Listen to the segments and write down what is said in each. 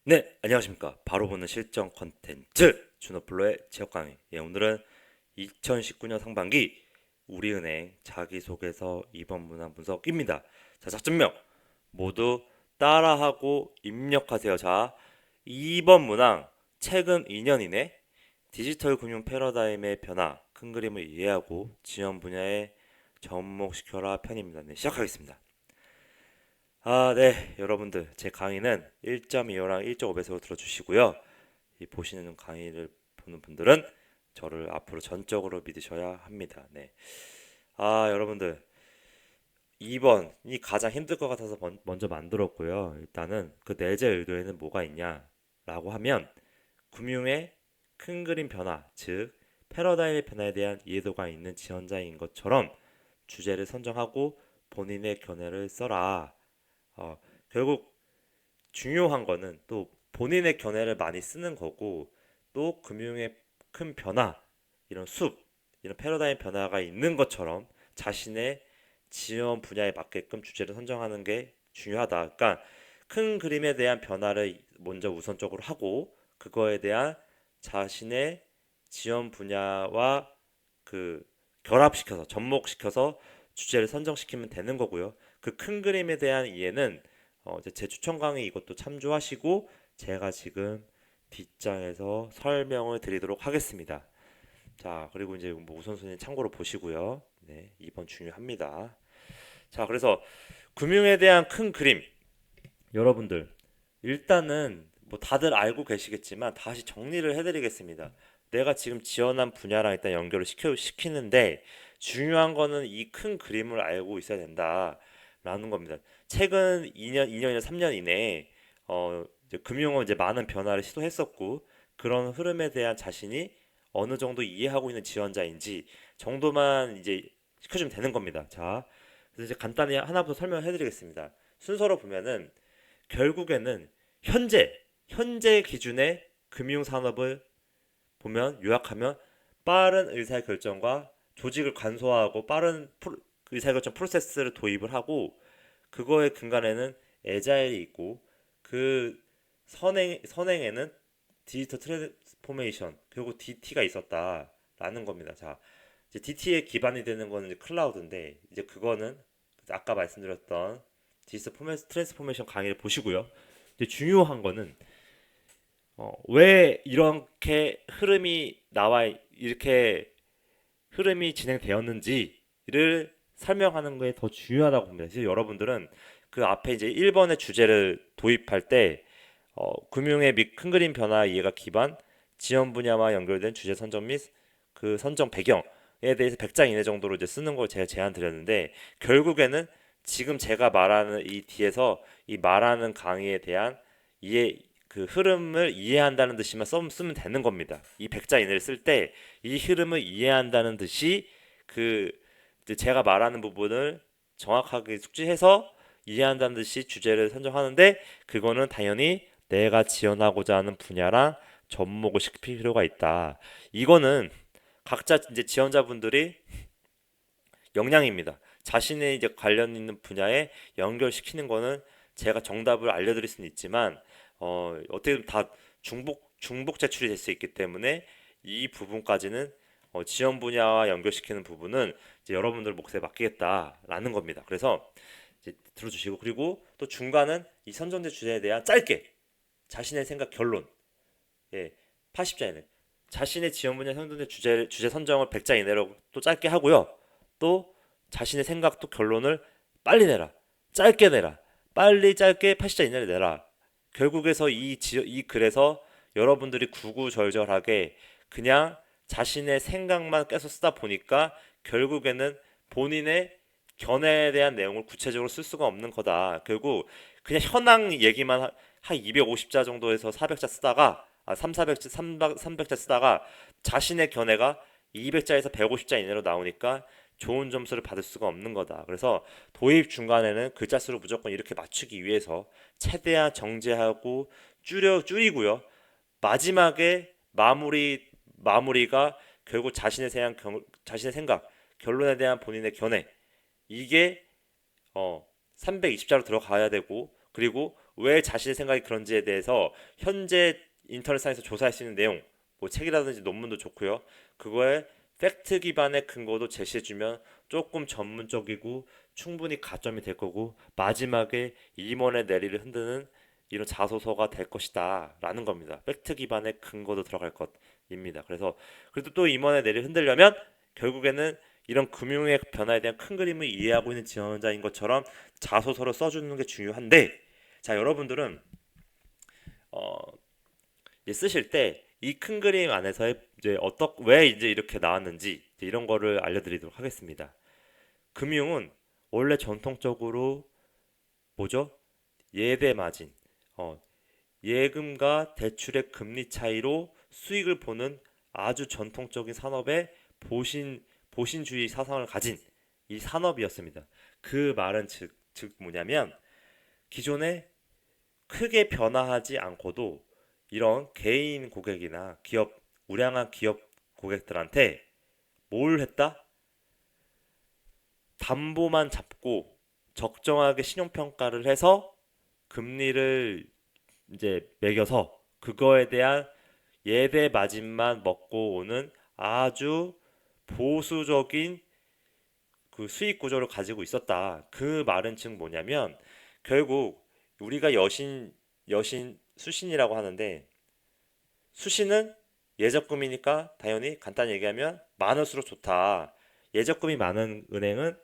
네, 안녕하십니까. 바로 보는 실전 컨텐츠 준호플로의 지역 강의. 오늘은 2019년 상반기 우리은행 자기소개서 2번 문항 분석입니다. 자, 작전명 모두 따라하고 입력하세요. 자, 2번 문항 최근 2년 이내 디지털 금융 패러다임의 변화, 큰 그림을 이해하고 지원 분야에 접목시켜라 편입니다. 네, 시작하겠습니다. 네, 여러분들 제 강의는 1.25랑 1.5배속으로 들어주시고요. 이 보시는 강의를 보는 분들은 저를 앞으로 전적으로 믿으셔야 합니다. 네. 여러분들 2번이 가장 힘들 것 같아서 먼저 만들었고요. 일단은 그 내재 의도에는 뭐가 있냐라고 하면 금융의 큰 그림 변화, 즉 패러다임의 변화에 대한 이해도가 있는 지원자인 것처럼 주제를 선정하고 본인의 견해를 써라. 어, 결국 중요한 거는 또 본인의 견해를 많이 쓰는 거고 또 금융의 큰 변화, 이런 이런 패러다임 변화가 있는 것처럼 자신의 지원 분야에 맞게끔 주제를 선정하는 게 중요하다. 그러니까 큰 그림에 대한 변화를 먼저 우선적으로 하고 그거에 대한 자신의 지원 분야와 그 결합시켜서 접목시켜서 주제를 선정시키면 되는 거고요. 그 큰 그림에 대한 이해는 이제 제 추천 강의 이것도 참조하시고 제가 지금 뒷장에서 설명을 드리도록 하겠습니다. 자, 그리고 이제 뭐 우선순위 참고로 보시고요. 네, 2번 중요합니다. 자, 그래서 금융에 대한 큰 그림 여러분들 일단은 뭐 다들 알고 계시겠지만 다시 정리를 해드리겠습니다. 내가 지금 지원한 분야랑 일단 연결을 시키는데 중요한 거는 이 큰 그림을 알고 있어야 된다라는 겁니다. 최근 2년이나 3년 이내에 이제 금융은 이제 많은 변화를 시도했었고 그런 흐름에 대한 자신이 어느 정도 이해하고 있는 지원자인지 정도만 이제 시켜주면 되는 겁니다. 자, 그래서 이제 간단히 하나부터 설명해 드리겠습니다. 순서로 보면은 결국에는 현재 기준의 금융산업을 보면 요약하면 빠른 의사결정과 조직을 간소화하고 빠른 의사결정 프로세스를 도입을 하고 그거의 근간에는 에자일이 있고 그 선행에는 디지털 트랜스포메이션 그리고 DT가 있었다라는 겁니다. 자, 이제 DT의 기반이 되는 거는 이제 클라우드인데 이제 그거는 아까 말씀드렸던 디지털 트랜스포메이션 강의를 보시고요. 이제 중요한 거는 왜 이렇게 흐름이 나와 이렇게 흐름이 진행되었는지를 설명하는 게 더 중요하다고 봅니다. 그래서 여러분들은 그 앞에 이제 1번의 주제를 도입할 때 금융의 및 큰 그림 변화 이해가 기반, 지원 분야와 연결된 주제 선정 및 그 선정 배경에 대해서 100장 이내 정도로 이제 쓰는 걸 제가 제안 드렸는데 결국에는 지금 제가 말하는 이 뒤에서 이 말하는 강의에 대한 이해 그 흐름을 이해한다는 듯이만 쓰면 되는 겁니다. 이 100자 이내를 쓸 때 이 흐름을 이해한다는 듯이 그 이제 제가 말하는 부분을 정확하게 숙지해서 이해한다는 듯이 주제를 선정하는데 그거는 당연히 내가 지원하고자 하는 분야랑 접목을 시킬 필요가 있다. 이거는 각자 이제 지원자분들이 역량입니다. 자신의 이제 관련 있는 분야에 연결시키는 거는 제가 정답을 알려드릴 수는 있지만 어떻게 보면 다 중복 제출이 될 수 있기 때문에 이 부분까지는 지원 분야와 연결시키는 부분은 이제 여러분들 몫에 맡기겠다라는 겁니다. 그래서 이제 들어주시고 그리고 또 중간은 이 선정된 주제에 대한 짧게 자신의 생각 결론 80자 이내 자신의 지원 분야 선정된 주제 선정을 100자 이내로 또 짧게 하고요. 또 자신의 생각도 결론을 빨리 내라. 짧게 내라. 빨리 짧게 80자 이내로 내라. 결국에서 이 글에서 여러분들이 구구절절하게 그냥 자신의 생각만 계속 쓰다 보니까 결국에는 본인의 견해에 대한 내용을 구체적으로 쓸 수가 없는 거다. 결국 그냥 현황 얘기만 한 250자 정도에서 400자 쓰다가 300자 쓰다가 자신의 견해가 200자에서 150자 이내로 나오니까 좋은 점수를 받을 수가 없는 거다. 그래서 도입 중간에는 글자 수를 무조건 이렇게 맞추기 위해서 최대한 정제하고 줄이고요. 마지막에 마무리가 결국 자신의 생각, 결론에 대한 본인의 견해 이게 320자로 들어가야 되고 그리고 왜 자신의 생각이 그런지에 대해서 현재 인터넷상에서 조사할 수 있는 내용, 뭐 책이라든지 논문도 좋고요. 그거에 팩트 기반의 근거도 제시해주면 조금 전문적이고 충분히 가점이 될 거고 마지막에 임원의 내리를 흔드는 이런 자소서가 될 것이다 라는 겁니다. 팩트 기반의 근거도 들어갈 것입니다. 그래서 그래도 또 임원의 내리를 흔들려면 결국에는 이런 금융의 변화에 대한 큰 그림을 이해하고 있는 지원자인 것처럼 자소서를 써주는 게 중요한데, 자 여러분들은 어, 이제 쓰실 때 이 큰 그림 안에서의 이제 왜 이제 이렇게 나왔는지 이제 이런 거를 알려드리도록 하겠습니다. 금융은 원래 전통적으로 뭐죠? 예대 마진, 어, 예금과 대출의 금리 차이로 수익을 보는 아주 전통적인 산업의 보신주의 사상을 가진 이 산업이었습니다. 그 말은 즉 뭐냐면 기존에 크게 변화하지 않고도 이런 개인 고객이나 우량한 기업 고객들한테 뭘 했다? 담보만 잡고 적정하게 신용평가를 해서 금리를 이제 매겨서 그거에 대한 예대 마진만 먹고 오는 아주 보수적인 그 수익 구조를 가지고 있었다. 그 말은 즉 뭐냐면 결국 우리가 여신 수신이라고 하는데 수신은 예적금이니까 당연히 간단히 얘기하면 많을수록 좋다. 예적금이 많은 은행은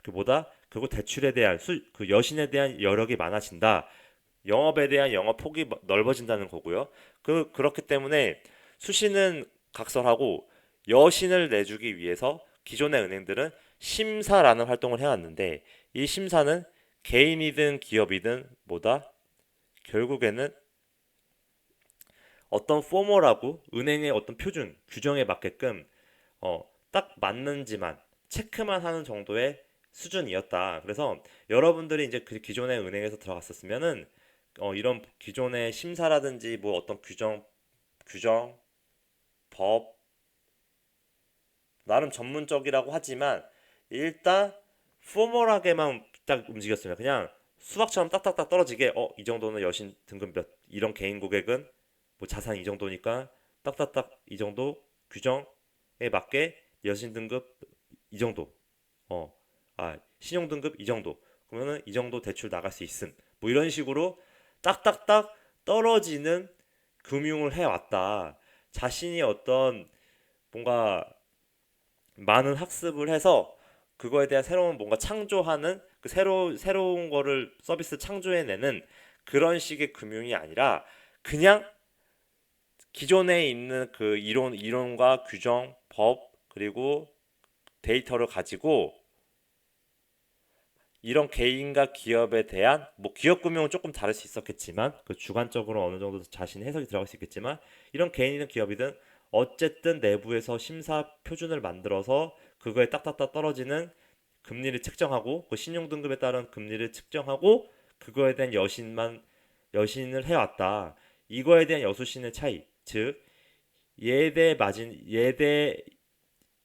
그보다 그리고 대출에 대한 그 여신에 대한 여력이 많아진다. 영업에 대한 영업 폭이 넓어진다는 거고요. 그렇기 때문에 수신은 각설하고 여신을 내주기 위해서 기존의 은행들은 심사라는 활동을 해왔는데 이 심사는 개인이든 기업이든 뭐다? 결국에는 어떤 포멀하고 은행의 어떤 표준 규정에 맞게끔 딱 맞는지만 체크만 하는 정도의 수준이었다. 그래서 여러분들이 이제 그 기존의 은행에서 들어갔었으면은 이런 기존의 심사라든지 뭐 어떤 규정, 법 나름 전문적이라고 하지만 일단 포멀하게만 딱 움직였습니다. 그냥 수박처럼 딱딱딱 떨어지게 이 정도는 여신 등급 몇 이런 개인 고객은 뭐 자산 이 정도니까 딱딱딱 이 정도 규정에 맞게 여신 등급 이 정도 신용 등급 이 정도 그러면은 이 정도 대출 나갈 수 있음 뭐 이런 식으로 딱딱딱 떨어지는 금융을 해왔다. 자신이 어떤 뭔가 많은 학습을 해서 그거에 대한 새로운 뭔가 창조하는 그 새로운 거를 서비스 창조해내는 그런 식의 금융이 아니라 그냥 기존에 있는 그 이론과 규정, 법 그리고 데이터를 가지고 이런 개인과 기업에 대한 뭐 기업 금융은 조금 다를 수 있었겠지만 그 주관적으로 어느 정도 자신의 해석이 들어갈 수 있겠지만 이런 개인이든 기업이든 어쨌든 내부에서 심사 표준을 만들어서 그거에 딱딱딱 떨어지는 금리를 측정하고 그 신용 등급에 따른 금리를 측정하고 그거에 대한 여신을 해왔다. 이거에 대한 여수신의 차이, 즉 예대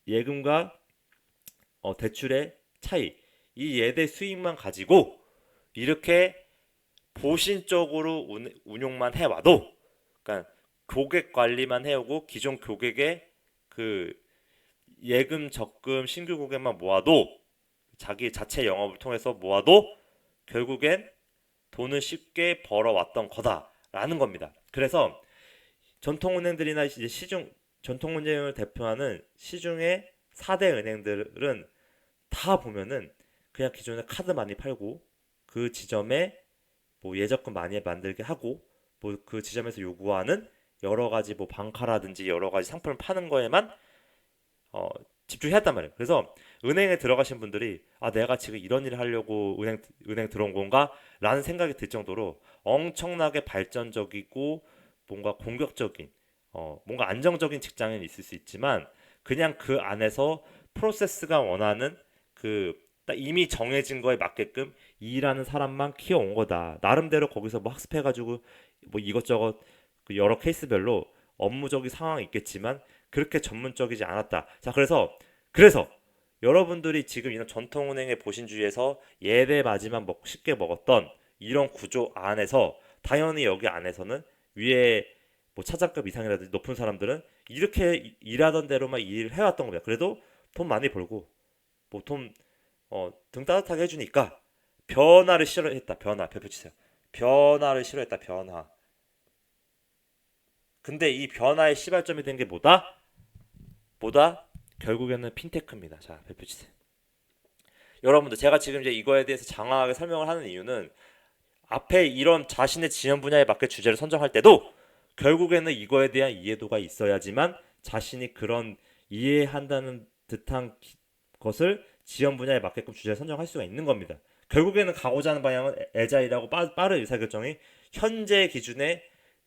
예금과 대출의 차이, 이 예대 수익만 가지고 이렇게 보신적으로 운용만 해와도, 그러니까 고객 관리만 해오고 기존 고객의 그 예금, 적금, 신규 고객만 모아도 자기 자체 영업을 통해서 모아도 결국엔 돈을 쉽게 벌어왔던 거다라는 겁니다. 그래서 전통은행들이나 이제 전통은행을 대표하는 시중의 4대 은행들은 다 보면은 그냥 기존에 카드 많이 팔고 그 지점에 뭐 예적금 많이 만들게 하고 뭐 그 지점에서 요구하는 여러 가지 뭐 방카라든지 여러 가지 상품을 파는 거에만 어, 집중했단 말이에요. 그래서 은행에 들어가신 분들이 내가 지금 이런 일을 하려고 은행 들어온 건가? 라는 생각이 들 정도로 엄청나게 발전적이고 뭔가 공격적인 뭔가 안정적인 직장인 있을 수 있지만 그냥 그 안에서 프로세스가 원하는 그 딱 이미 정해진 거에 맞게끔 일하는 사람만 키워온 거다. 나름대로 거기서 뭐 학습해가지고 뭐 이것저것 그 여러 케이스별로 업무적인 상황이 있겠지만 그렇게 전문적이지 않았다. 자, 그래서 여러분들이 지금 이런 전통은행의 보신주의에서 예대 맞이만 쉽게 먹었던 이런 구조 안에서 당연히 여기 안에서는 위에 뭐 차장급 이상이라든지 높은 사람들은 이렇게 일하던 대로만 일을 해왔던 겁니다. 그래도 돈 많이 벌고 뭐 돈 등 따뜻하게 해주니까 변화를 싫어했다. 변화 별표 치세요. 변화를 싫어했다. 변화. 근데 이 변화의 시발점이 된 게 뭐다? 뭐다? 결국에는 핀테크입니다. 자, 별표 치세요. 여러분들 제가 지금 이제 이거에 대해서 장황하게 설명을 하는 이유는 앞에 이런 자신의 지원 분야에 맞게 주제를 선정할 때도 결국에는 이거에 대한 이해도가 있어야지만 자신이 그런 이해한다는 듯한 것을 지원 분야에 맞게끔 주제를 선정할 수가 있는 겁니다. 결국에는 가고자 하는 방향은 애자일하고 빠른 의사결정이 현재 기준의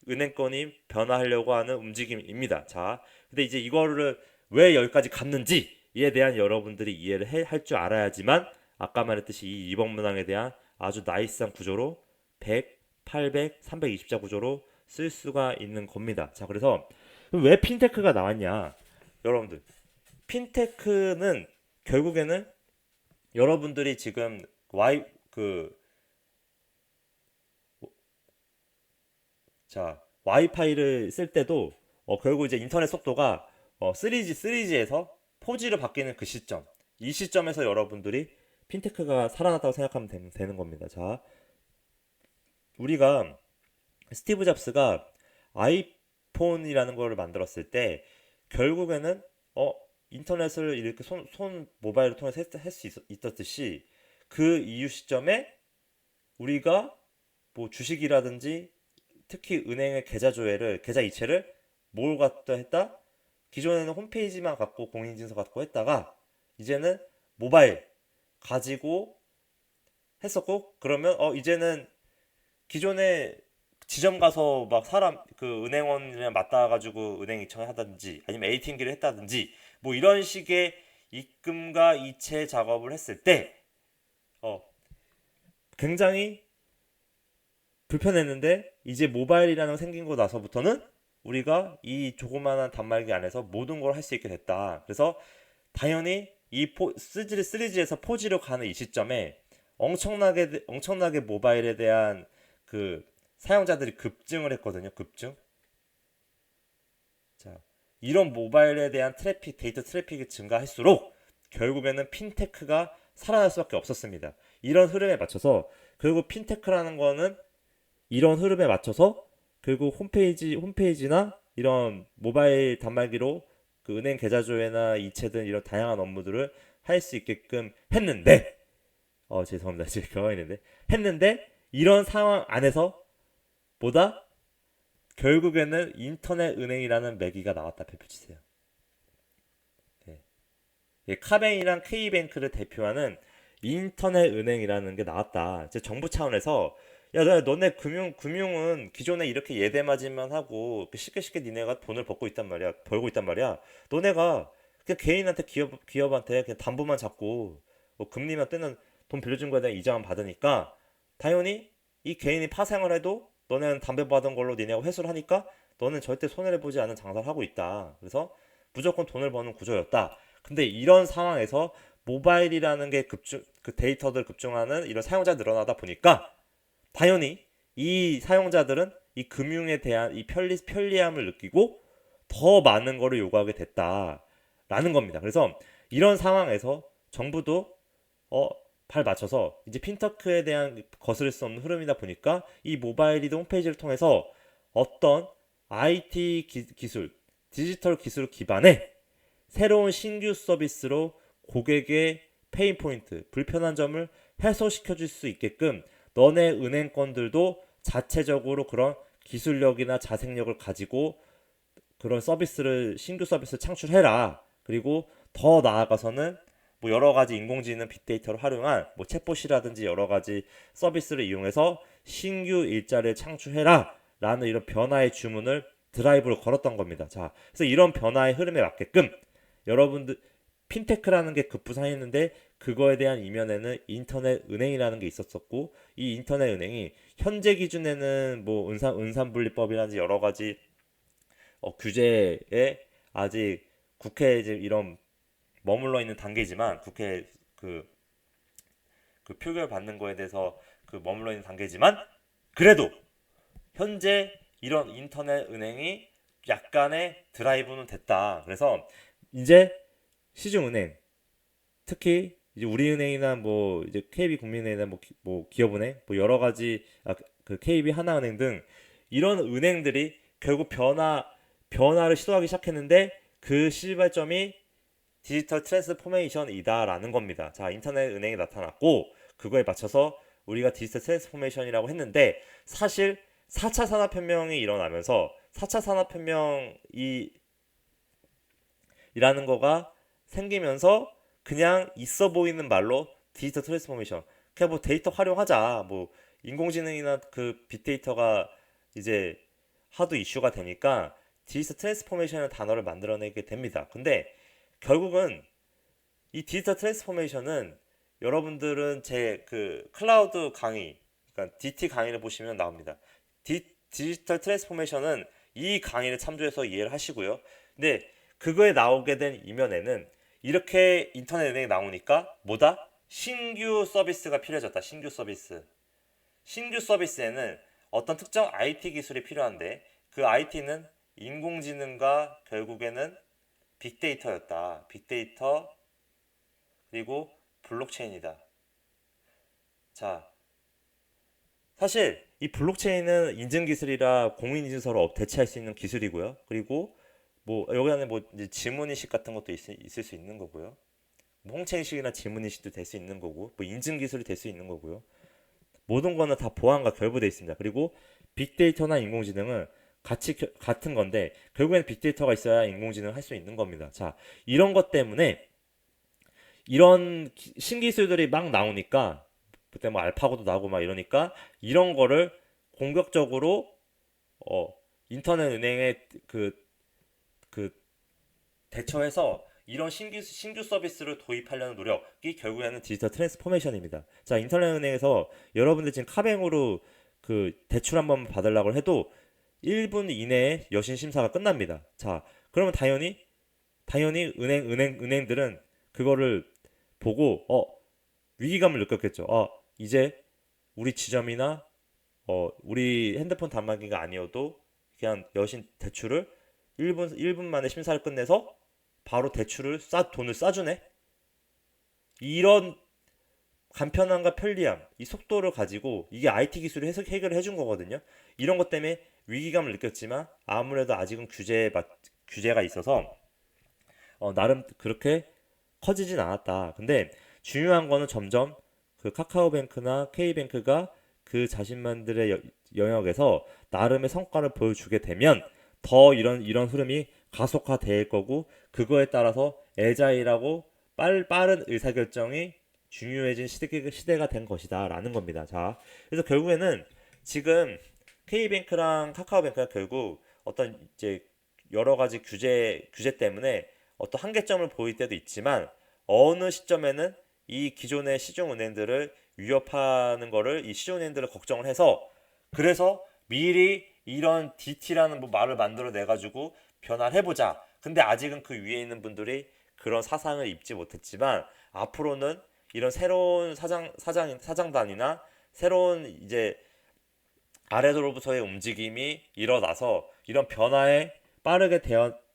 은행권이 변화하려고 하는 움직임입니다. 자, 근데 이제 이거를 왜 여기까지 갔는지에 대한 여러분들이 이해를 할 줄 알아야지만 아까 말했듯이 이 이번 문항에 대한 아주 나이스한 구조로 100, 800, 320자 구조로 쓸 수가 있는 겁니다. 자, 그래서 왜 핀테크가 나왔냐? 여러분들, 핀테크는 결국에는 여러분들이 지금 와이파이를 쓸 때도 결국 이제 인터넷 속도가 3G에서 4G로 바뀌는 그 시점, 이 시점에서 여러분들이 핀테크가 살아났다고 생각하면 되는 겁니다. 자, 우리가 스티브 잡스가 아이폰이라는 걸 만들었을 때 결국에는 인터넷을 이렇게 손 모바일을 통해서 할 수 있었듯이 그 이후 시점에 우리가 뭐 주식이라든지 특히 은행의 계좌 이체를 뭘 갖다 했다? 기존에는 홈페이지만 갖고 공인인증서 갖고 했다가 이제는 모바일 가지고 했었고, 그러면 이제는 기존에 지점 가서 막 사람 그 은행원이랑 맞닿아 가지고 은행 이체를 하든지 아니면 ATM기를 했다든지 뭐 이런 식의 입금과 이체 작업을 했을 때 굉장히 불편했는데 이제 모바일이라는 거 생긴 거 나서부터는 우리가 이 조그마한 단말기 안에서 모든 걸 할 수 있게 됐다. 그래서 당연히 이 3G에서 4G로 가는 이 시점에 엄청나게 모바일에 대한 그 사용자들이 급증을 했거든요. 급증. 자, 이런 모바일에 대한 데이터 트래픽이 증가할수록 결국에는 핀테크가 살아날 수밖에 없었습니다. 이런 흐름에 맞춰서 결국 핀테크라는 거는 이런 흐름에 맞춰서 결국 홈페이지나 이런 모바일 단말기로 그 은행 계좌 조회나 이체든 이런 다양한 업무들을 할 수 있게끔 했는데 죄송합니다. 지금 경험했는데 했는데 이런 상황 안에서 보다 결국에는 인터넷 은행이라는 매기가 나왔다. 펼치세요. 예, 카뱅이랑 K뱅크를 대표하는 인터넷 은행이라는 게 나왔다. 이제 정부 차원에서 야, 너네 금융은 기존에 이렇게 예대마진만 하고 쉽게 니네가 돈을 벌고 있단 말이야. 너네가 그냥 개인한테 기업한테 그냥 담보만 잡고 뭐 금리만 떼는 돈 빌려준 거에 대한 이자만 받으니까 당연히 이 개인이 파생을 해도 너네는 담배 받은 걸로 니네가 회수를 하니까 너는 절대 손해를 보지 않는 장사를 하고 있다. 그래서 무조건 돈을 버는 구조였다. 근데 이런 상황에서 모바일이라는 게 그 데이터들 급증하는 이런 사용자 늘어나다 보니까 당연히 이 사용자들은 이 금융에 대한 이 편리함을 느끼고 더 많은 거를 요구하게 됐다라는 겁니다. 그래서 이런 상황에서 정부도 발 맞춰서 이제 핀테크에 대한 거스를 수 없는 흐름이다 보니까 이 모바일이든 홈페이지를 통해서 어떤 IT 기술, 디지털 기술 기반의 새로운 신규 서비스로 고객의 페인 포인트, 불편한 점을 해소시켜 줄 수 있게끔 너네 은행권들도 자체적으로 그런 기술력이나 자생력을 가지고 그런 신규 서비스를 창출해라. 그리고 더 나아가서는 뭐 여러 가지 인공지능 빅데이터를 활용한 뭐 챗봇이라든지 여러 가지 서비스를 이용해서 신규 일자리를 창출해라. 라는 이런 변화의 주문을 드라이브로 걸었던 겁니다. 자, 그래서 이런 변화의 흐름에 맞게끔 여러분들 핀테크라는 게 급부상했는데 그거에 대한 이면에는 인터넷 은행이라는 게 있었었고 이 인터넷 은행이 현재 기준에는 뭐 은산분리법이라든지 여러 가지 규제에 아직 국회에 이제 이런 머물러 있는 단계지만 국회 그 표결 받는 거에 대해서 그 머물러 있는 단계지만 그래도 현재 이런 인터넷 은행이 약간의 드라이브는 됐다. 그래서 이제 시중은행, 특히 이제 우리은행이나 뭐 이제 KB국민은행이나 뭐 기업은행, 뭐 여러 가지 그 KB 하나은행 등 이런 은행들이 결국 변화를 시도하기 시작했는데 그 시발점이 디지털 트랜스포메이션이다라는 겁니다. 자, 인터넷 은행이 나타났고 그거에 맞춰서 우리가 디지털 트랜스포메이션이라고 했는데 사실 4차 산업혁명이 일어나면서 4차 산업혁명이 이라는 거가 생기면서 그냥 있어 보이는 말로 디지털 트랜스포메이션. 그냥 뭐 데이터 활용하자. 뭐 인공지능이나 그 빅데이터가 이제 하도 이슈가 되니까 디지털 트랜스포메이션이라는 단어를 만들어내게 됩니다. 근데 결국은 이 디지털 트랜스포메이션은 여러분들은 제 그 클라우드 강의, 그러니까 DT 강의를 보시면 나옵니다. 디지털 트랜스포메이션은 이 강의를 참조해서 이해를 하시고요. 근데 그거에 나오게 된 이면에는 이렇게 인터넷 은행이 나오니까 뭐다? 신규 서비스가 필요해졌다. 신규 서비스. 신규 서비스에는 어떤 특정 IT 기술이 필요한데 그 IT는 인공지능과 결국에는 빅데이터였다. 빅데이터 그리고 블록체인이다. 자, 사실 이 블록체인은 인증기술이라 공인인증서로 대체할 수 있는 기술이고요. 그리고 뭐 여기 안에 뭐 이제 지문인식 같은 것도 있을 수 있는 거고요. 뭐 홍채인식이나 지문인식도 될 수 있는 거고, 뭐 인증기술이 될 수 있는 거고요. 모든 거는 다 보안과 결부되어 있습니다. 그리고 빅데이터나 인공지능은 같은 건데 결국에는 빅데이터가 있어야 인공지능을 할 수 있는 겁니다. 자, 이런 것 때문에 이런 신기술들이 막 나오니까 그때 뭐 알파고도 나오고 막 이러니까 이런 거를 공격적으로 인터넷 은행에 그 대처해서 이런 신규 서비스를 도입하려는 노력이 결국에는 디지털 트랜스포메이션입니다. 자, 인터넷 은행에서 여러분들 지금 카뱅으로 그 대출 한번 받으려고 해도 1분 이내에 여신 심사가 끝납니다. 자, 그러면 당연히 은행들은 그거를 보고 위기감을 느꼈겠죠. 이제 우리 지점이나 우리 핸드폰 단말기가 아니어도 그냥 여신 대출을 1분 만에 심사를 끝내서 바로 돈을 싸주네. 이런 간편함과 편리함, 이 속도를 가지고 이게 IT 기술이 해결을 해준 거거든요. 이런 것 때문에 위기감을 느꼈지만 아무래도 아직은 규제가 있어서 나름 그렇게 커지진 않았다. 근데 중요한 거는 점점 그 카카오뱅크나 K뱅크가 그 자신만들의 영역에서 나름의 성과를 보여주게 되면 더 이런 흐름이 가속화될 거고 그거에 따라서 애자일하고 빠른 의사결정이 중요해진 시대가 된 것이다 라는 겁니다. 자, 그래서 결국에는 지금 K뱅크랑 카카오뱅크가 결국 어떤 이제 여러 가지 규제 때문에 어떤 한계점을 보일 때도 있지만 어느 시점에는 이 기존의 시중은행들을 위협하는 거를 이 시중은행들을 걱정을 해서 그래서 미리 이런 DT라는 뭐 말을 만들어 내 가지고 변화를 해보자. 근데 아직은 그 위에 있는 분들이 그런 사상을 입지 못했지만 앞으로는 이런 새로운 사장단이나 새로운 이제 아래로부터의 움직임이 일어나서 이런 변화에 빠르게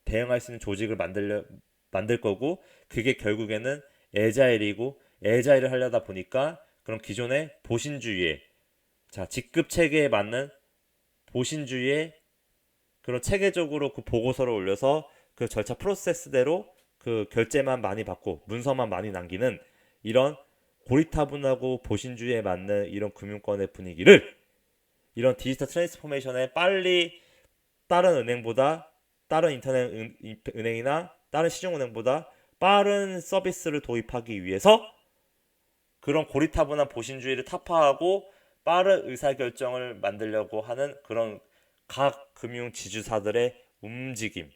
대응할 수 있는 조직을 만들 거고 그게 결국에는 애자일을 하려다 보니까 그런 기존의 보신주의에 직급 체계에 맞는 보신주의에 그런 체계적으로 그 보고서를 올려서 그 절차 프로세스대로 그 결제만 많이 받고 문서만 많이 남기는 이런 고리타분하고 보신주의에 맞는 이런 금융권의 분위기를 이런 디지털 트랜스포메이션에 빨리 다른 인터넷 은행이나 다른 시중은행보다 빠른 서비스를 도입하기 위해서 그런 고리타분한 보신주의를 타파하고 빠른 의사결정을 만들려고 하는 그런 각 금융 지주사들의 움직임.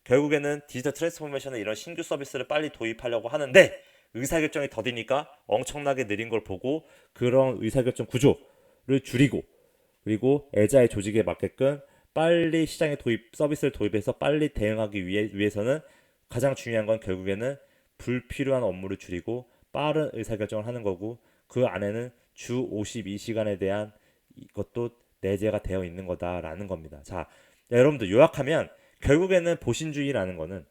결국에는 디지털 트랜스포메이션은 이런 신규 서비스를 빨리 도입하려고 하는데 의사결정이 더디니까 엄청나게 느린 걸 보고 그런 의사결정 구조를 줄이고 그리고 애자의 조직에 맞게끔 빨리 시장에 서비스를 도입해서 빨리 대응하기 위해서는 가장 중요한 건 결국에는 불필요한 업무를 줄이고 빠른 의사결정을 하는 거고 그 안에는 주 52시간에 대한 이것도 내재가 되어 있는 거다라는 겁니다. 자, 여러분들 요약하면 결국에는 보신주의라는 거는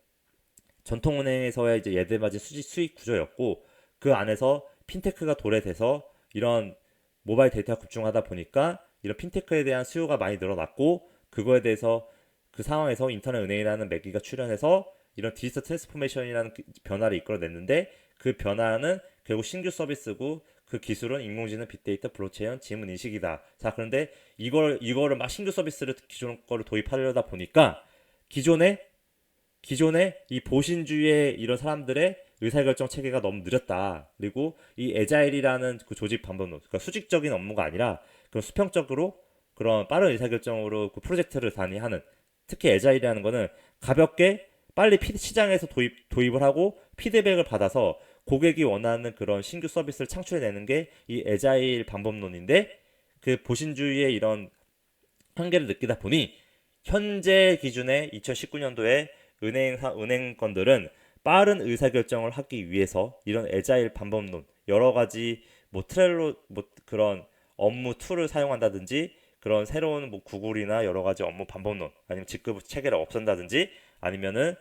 전통은행에서의 이제 예대맞이 수익 구조였고 그 안에서 핀테크가 도래돼서 이런 모바일 데이터가 급증하다 보니까 이런 핀테크에 대한 수요가 많이 늘어났고 그거에 대해서 그 상황에서 인터넷 은행이라는 매기가 출현해서 이런 디지털 트랜스포메이션이라는 변화를 이끌어냈는데 그 변화는 결국 신규 서비스고 그 기술은 인공지능, 빅데이터, 블록체인, 지문 인식이다. 자, 그런데 이거를 막 신규 서비스를 기존 거를 도입하려다 보니까 기존에 이 보신주의의 이런 사람들의 의사결정 체계가 너무 느렸다. 그리고 이 에자일이라는 그 조직 방법론, 그러니까 수직적인 업무가 아니라 그런 수평적으로 그런 빠른 의사결정으로 그 프로젝트를 단위하는 특히 에자일이라는 거는 가볍게 빨리 시장에서 도입을 하고 피드백을 받아서 고객이 원하는 그런 신규 서비스를 창출해내는 게 이 에자일 방법론인데 그 보신주의의 이런 한계를 느끼다 보니 현재 기준의 2019년도에 은행권들은 빠른 의사결정을 하기 위해서 이런 에자일 방법론 여러 가지 뭐 트렐로 뭐 그런 업무 툴을 사용한다든지 그런 새로운 뭐 구글이나 여러 가지 업무 방법론 아니면 직급 체계를 없앤다든지 아니면은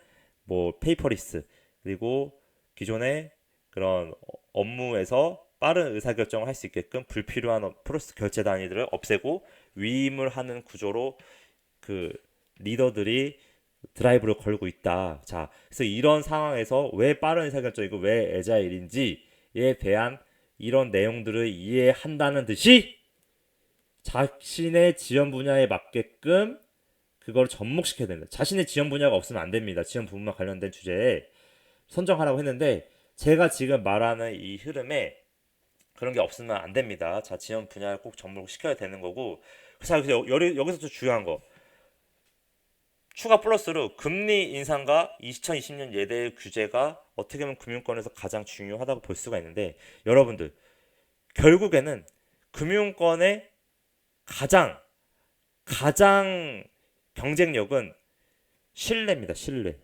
뭐 페이퍼리스 그리고 기존의 그런 업무에서 빠른 의사결정을 할 수 있게끔 불필요한 프로세스 결제 단위들을 없애고 위임을 하는 구조로 그 리더들이 드라이브를 걸고 있다. 자, 그래서 이런 상황에서 왜 빠른 의사결정이고 왜 에자일인지에 대한 이런 내용들을 이해한다는 듯이 자신의 지원 분야에 맞게끔 그걸 접목시켜야 됩니다. 자신의 지원 분야가 없으면 안 됩니다. 지원 부문과 관련된 주제에 선정하라고 했는데 제가 지금 말하는 이 흐름에 그런 게 없으면 안 됩니다. 자, 지원 분야를 꼭 접목시켜야 되는 거고. 자, 여기서 또 중요한 거. 추가 플러스로 금리 인상과 2020년 예대 규제가 어떻게 보면 금융권에서 가장 중요하다고 볼 수가 있는데 여러분들 결국에는 금융권의 가장 경쟁력은 신뢰입니다. 신뢰.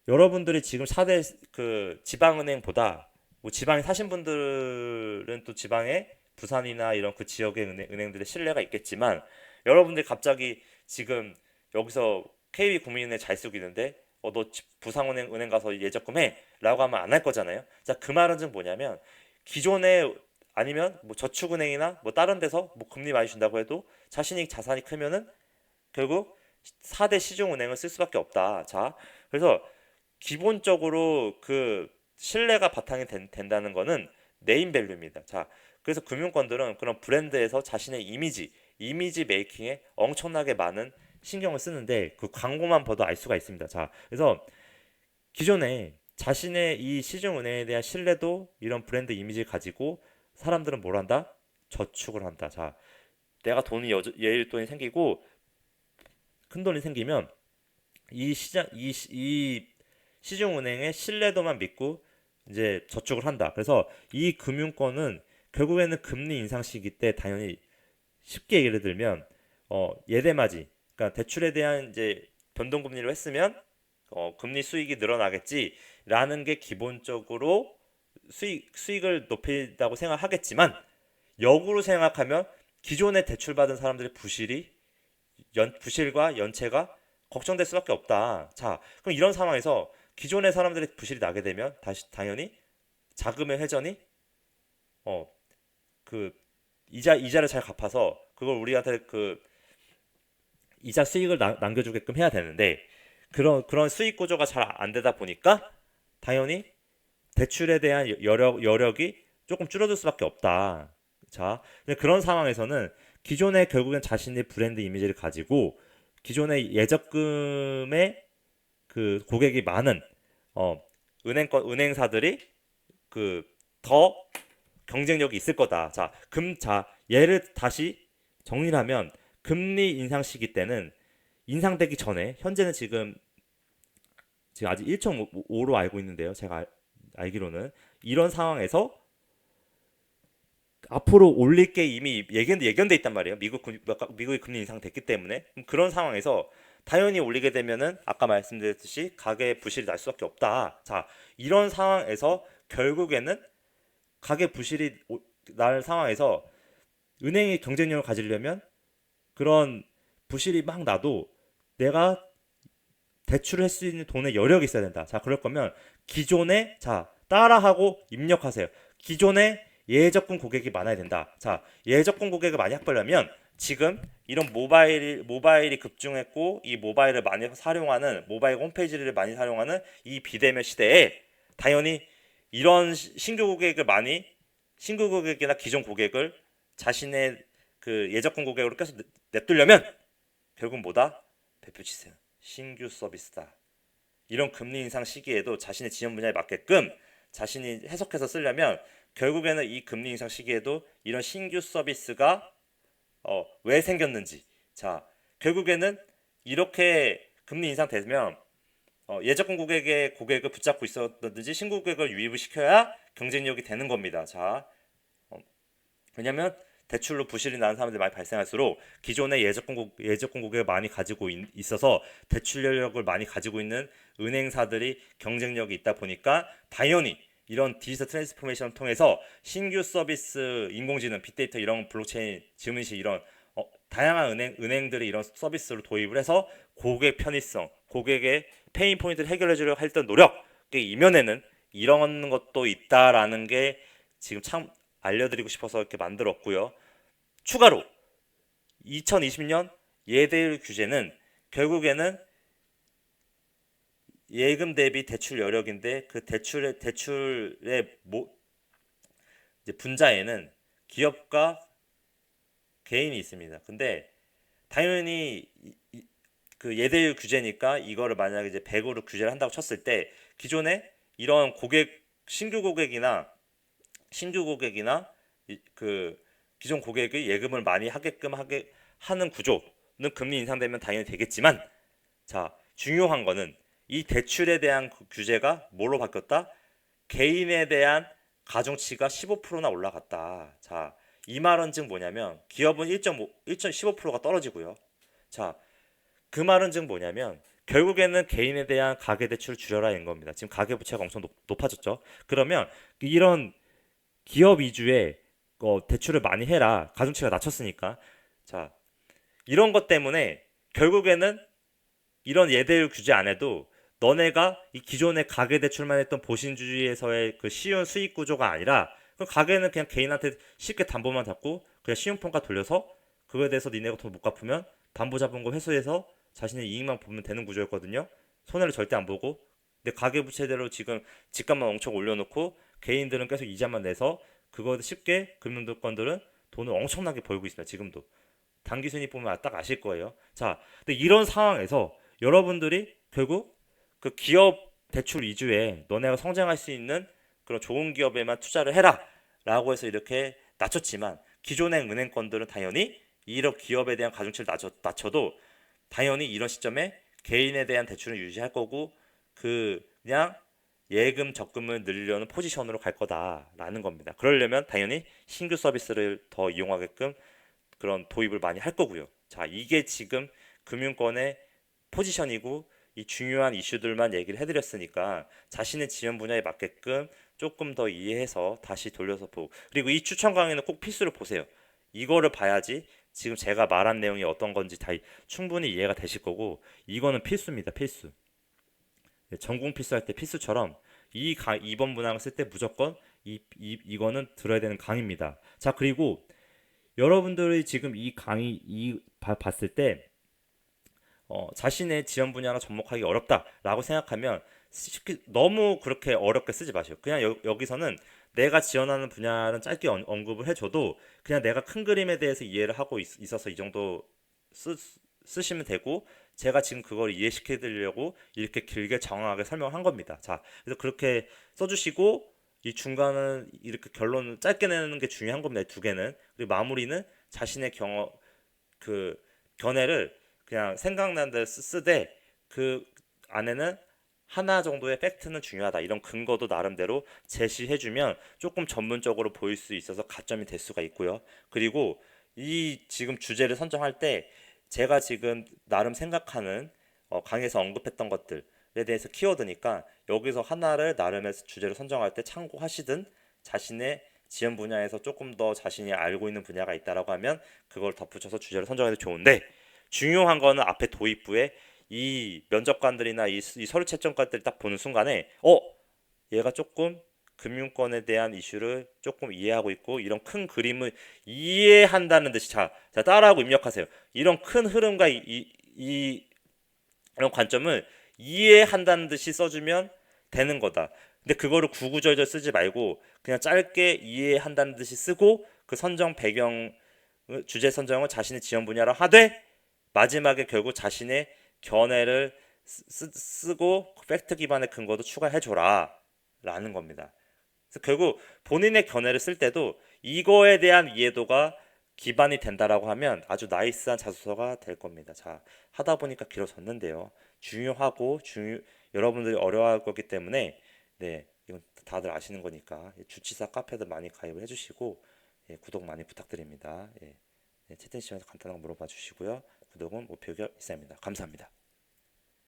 여러분들이 지금 4대 그 지방은행보다 뭐 지방에 사신 분들은 또 지방에 부산이나 이런 그 지역의 은행들의 신뢰가 있겠지만 여러분들이 갑자기 지금 여기서 KB 국민은행 잘 쓰고 있는데 너 부산은행 가서 예적금 해 라고 하면 안 할 거잖아요. 자, 그 말은 좀 뭐냐면 기존에 아니면 뭐 저축은행이나 뭐 다른 데서 뭐 금리 많이 준다고 해도 자신이 자산이 크면은 결국 4대 시중은행을 쓸 수밖에 없다. 자, 그래서 기본적으로 그 신뢰가 바탕이 된다는 거는 네임밸류입니다. 자, 그래서 금융권들은 그런 브랜드에서 자신의 이미지 메이킹에 엄청나게 많은 신경을 쓰는데 그 광고만 봐도 알 수가 있습니다. 자, 그래서 기존에 자신의 이 시중은행에 대한 신뢰도 이런 브랜드 이미지를 가지고 사람들은 뭘 한다? 저축을 한다. 자, 내가 예일 돈이 생기고 큰 돈이 생기면 이 시중은행의 신뢰도만 믿고 이제 저축을 한다. 그래서 이 금융권은 결국에는 금리 인상 시기 때 당연히 쉽게 예를 들면 예대맞이 그러니까 대출에 대한 이제 변동금리로 했으면 금리 수익이 늘어나겠지라는 게 기본적으로 수익을 높인다고 생각하겠지만 역으로 생각하면 기존에 대출받은 사람들의 부실과 연체가 걱정될 수밖에 없다. 자, 그럼 이런 상황에서 기존의 사람들의 부실이 나게 되면 다시 당연히 자금의 회전이 그 이자를 잘 갚아서 그걸 우리한테 그 이자 수익을 남겨주게끔 해야 되는데 그런 수익 구조가 잘 안 되다 보니까 당연히 대출에 대한 여력이 조금 줄어들 수밖에 없다. 자, 근데 그런 상황에서는 기존에 결국엔 자신의 브랜드 이미지를 가지고 기존의 예적금의 그 고객이 많은 은행사들이 그 더 경쟁력이 있을 거다. 자, 얘를 다시 정리를 하면 금리 인상 시기 때는 인상되기 전에 현재는 지금 아직 1.5로 알고 있는데요. 제가 알기로는 이런 상황에서 앞으로 올릴 게 이미 예견돼 있단 말이에요. 미국의 금리 인상됐기 때문에 그런 상황에서 당연히 올리게 되면은 아까 말씀드렸듯이 가계 부실이 날 수밖에 없다. 자, 이런 상황에서 결국에는 가계 부실이 날 상황에서 은행이 경쟁력을 가지려면 그런 부실이 막 나도 내가 대출을 할 수 있는 돈의 여력이 있어야 된다. 자, 그럴 거면 기존에 자 따라하고 입력하세요. 기존에 예적금 고객이 많아야 된다. 자, 예적금 고객을 많이 확보하려면 지금 이런 모바일이 급증했고 이 모바일을 많이 사용하는 모바일 홈페이지를 많이 사용하는 이 비대면 시대에 당연히 이런 신규 고객이나 기존 고객을 자신의 그 예적금 고객으로 계속 냅두려면 결국 뭐다? 배표 치세요. 신규 서비스다. 이런 금리 인상 시기에도 자신의 지원 분야에 맞게끔 자신이 해석해서 쓰려면 결국에는 이 금리 인상 시기에도 이런 신규 서비스가 왜 생겼는지, 자, 결국에는 이렇게 금리 인상 되면 예적금 고객의 고객을 붙잡고 있었든지 신규 고객을 유입을 시켜야 경쟁력이 되는 겁니다. 자, 왜냐면 대출로 부실이 나는 사람들이 많이 발생할수록 기존의 예적금 고객을 많이 가지고 있어서 대출 여력을 많이 가지고 있는 은행사들이 경쟁력이 있다 보니까 당연히 이런 디지털 트랜스포메이션을 통해서 신규 서비스, 인공지능, 빅데이터 이런 블록체인, 지문인식 이런 다양한 은행들이 이런 서비스를 도입을 해서 고객 편의성, 고객의 페인 포인트를 해결해 주려고 했던 노력, 이면에는 이런 것도 있다라는 게 지금 참 알려드리고 싶어서 이렇게 만들었고요. 추가로 2020년 예대율 규제는 결국에는 예금 대비 대출 여력인데 그 대출의 이제 분자에는 기업과 개인이 있습니다. 근데 당연히 그 예대율 규제니까 이거를 만약에 이제 100으로 규제를 한다고 쳤을 때 기존에 이런 신규 고객이나 그 기존 고객이 예금을 많이 하게 하는 구조는 금리 인상되면 당연히 되겠지만, 자, 중요한 거는 이 대출에 대한 규제가 뭐로 바뀌었다? 개인에 대한 가중치가 15%나 올라갔다. 자, 이 말은 즉 뭐냐면 기업은 1.15%가 떨어지고요. 자, 그 말은 즉 뭐냐면 결국에는 개인에 대한 가계대출을 줄여라인 겁니다. 지금 가계부채가 엄청 높아졌죠. 그러면 이런 기업 위주의 대출을 많이 해라. 가중치가 낮췄으니까. 자, 이런 것 때문에 결국에는 이런 예대율 규제 안 해도 너네가 이 기존의 가계대출만 했던 보신주의에서의 그 쉬운 수익 구조가 아니라 그 가게는 그냥 개인한테 쉽게 담보만 잡고 그냥 신용평가 돌려서 그거에 대해서 니네가 돈 못 갚으면 담보 잡은 거 회수해서 자신의 이익만 보면 되는 구조였거든요. 손해를 절대 안 보고. 근데 가계부채대로 지금 집값만 엄청 올려놓고 개인들은 계속 이자만 내서 그거 쉽게 금융권들은 돈을 엄청나게 벌고 있습니다. 지금도. 단기 순위 보면 딱 아실 거예요. 자, 근데 이런 상황에서 여러분들이 결국 그 기업 대출 위주의 너네가 성장할 수 있는 그런 좋은 기업에만 투자를 해라 라고 해서 이렇게 낮췄지만 기존의 은행권들은 당연히 이런 기업에 대한 가중치를 낮춰도 당연히 이런 시점에 개인에 대한 대출을 유지할 거고 그냥 예금 적금을 늘리려는 포지션으로 갈 거다라는 겁니다. 그러려면 당연히 신규 서비스를 더 이용하게끔 그런 도입을 많이 할 거고요. 자, 이게 지금 금융권의 포지션이고 이 중요한 이슈들만 얘기를 해드렸으니까 자신의 지원 분야에 맞게끔 조금 더 이해해서 다시 돌려서 보고, 그리고 이 추천 강의는 꼭 필수로 보세요. 이거를 봐야지 지금 제가 말한 내용이 어떤 건지 다 충분히 이해가 되실 거고, 이거는 필수입니다. 필수. 전공 필수할 때 필수처럼 이번 문항을 쓸 때 무조건 이거는 들어야 되는 강의입니다. 자, 그리고 여러분들이 지금 이 강의 봤을 때 자신의 지원 분야나 접목하기 어렵다라고 생각하면 쉽게 너무 그렇게 어렵게 쓰지 마세요. 그냥 여기서는 내가 지원하는 분야는 짧게 언급을 해줘도 그냥 내가 큰 그림에 대해서 이해를 하고 있어서 이 정도 쓰시면 되고, 제가 지금 그걸 이해시켜 드리려고 이렇게 길게 정확하게 설명한 겁니다. 자, 그래서 그렇게 써주시고 이 중간은 이렇게 결론을 짧게 내는 게 중요한 겁니다. 두 개는. 그리고 마무리는 자신의 그 견해를 그냥 생각나는 대로 쓰되 그 안에는 하나 정도의 팩트는 중요하다. 이런 근거도 나름대로 제시해주면 조금 전문적으로 보일 수 있어서 가점이 될 수가 있고요. 그리고 이 지금 주제를 선정할 때 제가 지금 나름 생각하는 강의에서 언급했던 것들에 대해서 키워드니까 여기서 하나를 나름의 주제를 선정할 때 참고하시든 자신의 지원 분야에서 조금 더 자신이 알고 있는 분야가 있다라고 하면 그걸 덧붙여서 주제를 선정해도 좋은데, 중요한 거는 앞에 도입부에 이 면접관들이나 이 서류 채점관들이 딱 보는 순간에 얘가 조금 금융권에 대한 이슈를 조금 이해하고 있고 이런 큰 그림을 이해한다는 듯이, 자 따라하고 입력하세요. 이런 큰 흐름과 이런 관점을 이해한다는 듯이 써주면 되는 거다. 근데 그거를 구구절절 쓰지 말고 그냥 짧게 이해한다는 듯이 쓰고 그 선정 배경, 주제 선정을 자신의 지원 분야로 하되 마지막에 결국 자신의 견해를 쓰고 팩트 기반의 근거도 추가해줘라 라는 겁니다. 그래서 결국 본인의 견해를 쓸 때도 이거에 대한 이해도가 기반이 된다라고 하면 아주 나이스한 자소서가 될 겁니다. 자, 하다 보니까 길어졌는데요. 중요하고 여러분들이 어려워할 거기 때문에, 네, 이건 다들 아시는 거니까 주치사 카페도 많이 가입을 해주시고, 예, 구독 많이 부탁드립니다. 예, 네, 채팅 시간에 간단하게 물어봐 주시고요. 구독은 목표가 있습니다. 감사합니다.